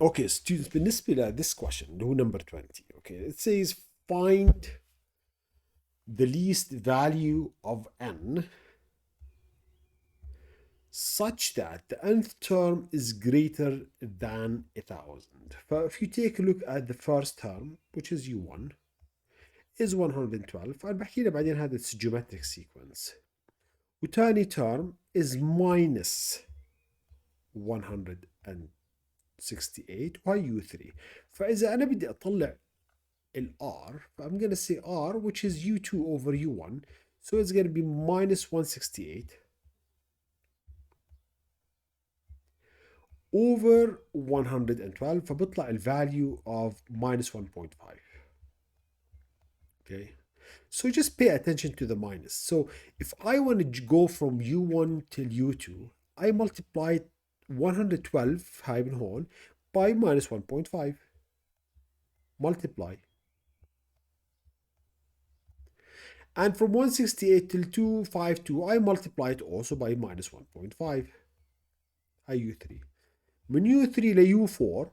Okay, students, بالنسبة ل this question اللي هو number 20. Okay, it says find the least value of n such that the nth term is greater than 1000. So if you take a look at the first term, which is u1, is 112. أنا بحكي لها بعدين هذا it's geometric sequence. وتاني term is minus 168 وهي u3. فإذا أنا بدي أطلع ال r, I'm going to say r, which is u2 over u1. So it's going to be minus 168 over 112. فبطلع ال value of minus 1.5. Okay, so just pay attention to the minus. So if I want to go from u1 till u2, I multiply 112 هاي من هون by minus 1.5. Multiply. And from 168 till 252, I multiply it also by minus 1.5. هاي u3. من u3 ل u4,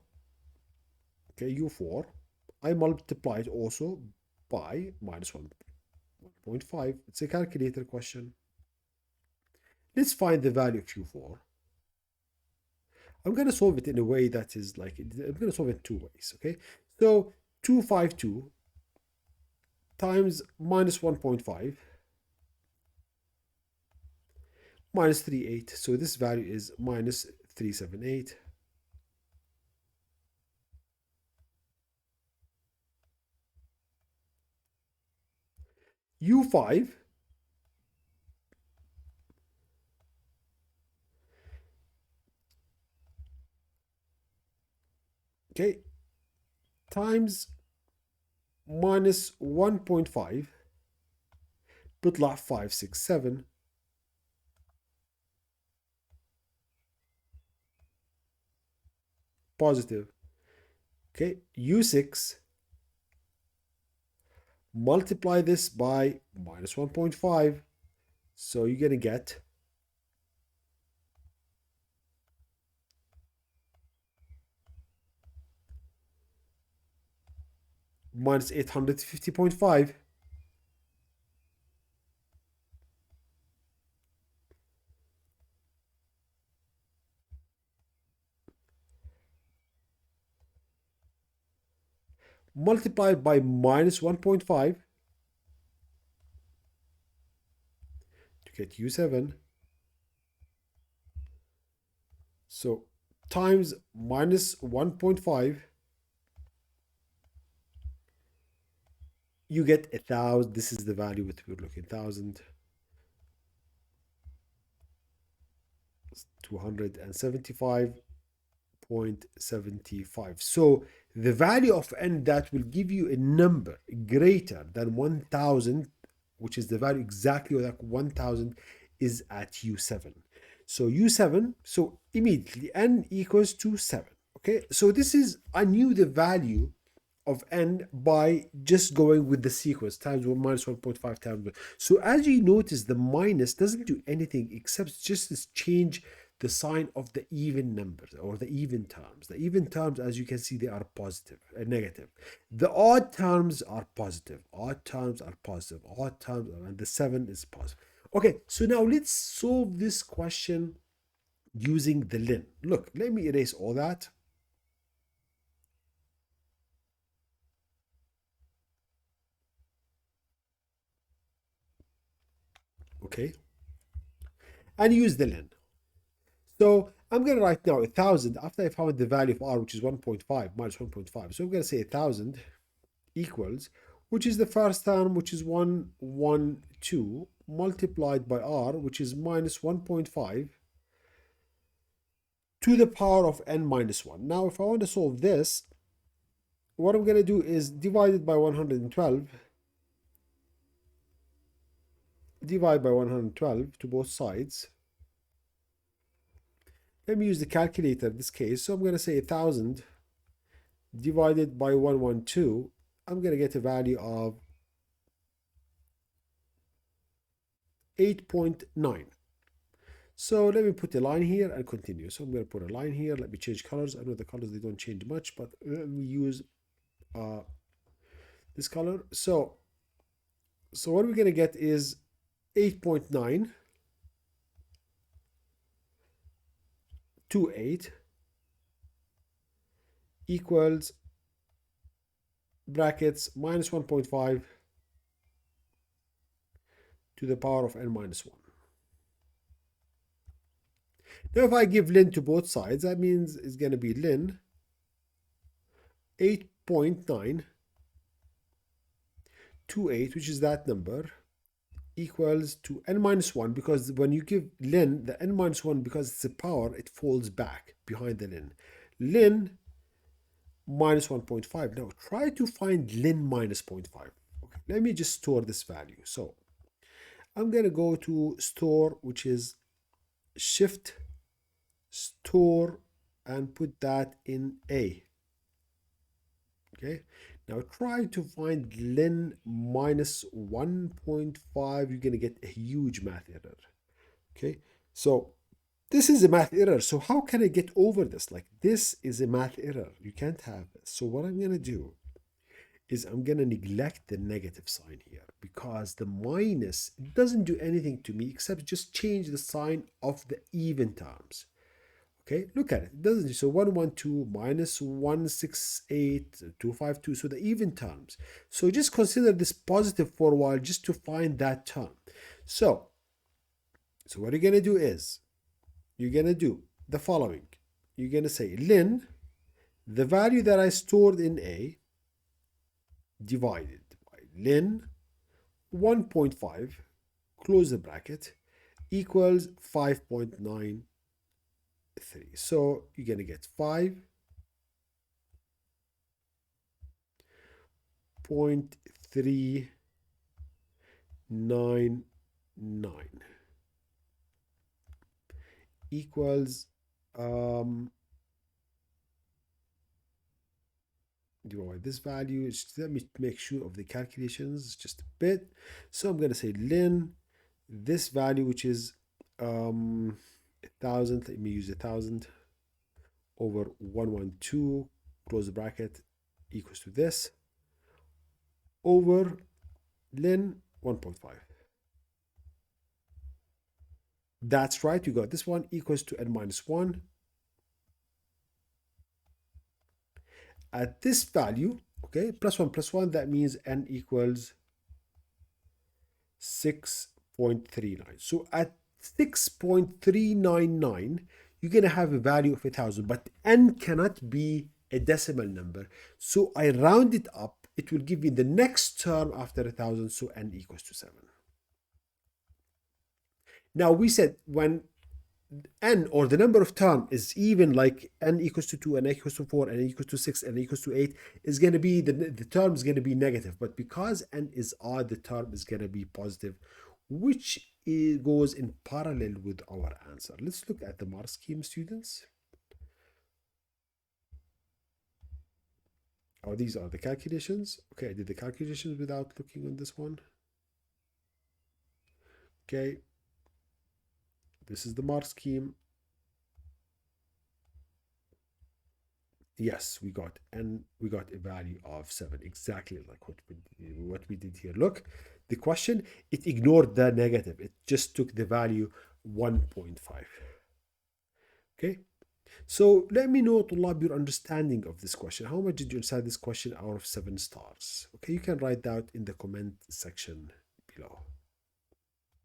okay, u4, I multiply it also by minus 1.5. It's a calculator question. Let's find the value of u4. I'm going to solve it in a way that is like, I'm going to solve it in two ways, okay? So 252 times minus 1.5 minus 38. So this value is minus 378. u5 okay times minus 1.5 بيطلع 567 positive. Okay, u6 multiply this by minus 1.5, so you're going to get minus 850.5. Multiplied by minus 1.5 to get u7. So times minus 1.5, you get 1,000. This is the value that we're looking, 1,000. 275.75. So the value of n that will give you a number greater than 1,000, which is the value exactly like 1,000, is at u7. So u7, so immediately n equals to 7. Okay, so this is, I knew the value of n by just going with the sequence times 1 minus 1.5 times 1. So as you notice, the minus doesn't do anything except just change the sign of the even numbers or the even terms. The even terms, as you can see, they are positive and negative. The odd terms are positive. Odd terms are positive. Odd terms are, and the 7 is positive. Okay, so now let's solve this question using the ln. Look, let me erase all that. Okay, and use the ln. So I'm going to write now 1,000 after I found the value of r, which is 1.5 minus 1.5. So I'm going to say 1,000 equals, which is the first term, which is 112, multiplied by r, which is minus 1.5, to the power of n minus 1. Now, if I want to solve this, what I'm going to do is divide it by 112, divide by 112 to both sides. Let me use the calculator in this case. So I'm going to say 1,000 divided by 112. I'm going to get a value of 8.9. So let me put a line here and continue. So I'm going to put a line here. Let me change colors. I know the colors, they don't change much, but let me use this color. So what we're going to get is 8.928 equals brackets minus 1.5 to the power of n minus 1. Now if I give ln to both sides, that means it's going to be ln 8.928, which is that number, equals to n minus 1, because when you give ln, the n minus 1, because it's a power, it falls back behind the ln. Ln minus 1.5. Now try to find ln minus 0.5. Okay, let me just store this value. So I'm going to go to store, which is shift store, and put that in A. Okay, now try to find ln minus 1.5. You're going to get a huge math error. Okay, so this is a math error. So how can I get over this? Like, this is a math error. You can't have this. So what I'm going to do is I'm going to neglect the negative sign here, because the minus doesn't do anything to me except just change the sign of the even terms. Okay, look at it. It doesn't. So 112 minus 168, 252. So the even terms. So just consider this positive for a while just to find that term. So what you're going to do is you're going to do the following. You're going to say ln, the value that I stored in A, divided by ln 1.5, close the bracket, equals 5.93. So you're going to get 5.399 equals divide this value. Let me make sure of the calculations just a bit. So I'm going to say ln this value, which is 1,000. Let me use 1,000 over 112, close the bracket, equals to this, over ln 1.5. That's right, you got this one, equals to n minus 1. At this value, okay, plus 1, that means n equals 6.39. So at 6.399, you're going to have a value of 1,000, but n cannot be a decimal number. So I round it up. It will give me the next term after 1,000, so n equals to 7. Now we said when n, or the number of term, is even, like n equals to 2, n equals to 4, n equals to 6, n equals to 8, is going to be, the term is going to be negative. But because n is odd, the term is going to be positive, which goes in parallel with our answer. Let's look at the mark scheme, students. Oh, these are the calculations. Okay, I did the calculations without looking on this one. Okay, this is the mark scheme. Yes, we got a value of 7, exactly like what we did here. Look, the question, it ignored the negative. It just took the value 1.5. Okay, so let me know, Tulab, your understanding of this question. How much did you understand this question out of 7 stars? Okay, you can write that in the comment section below.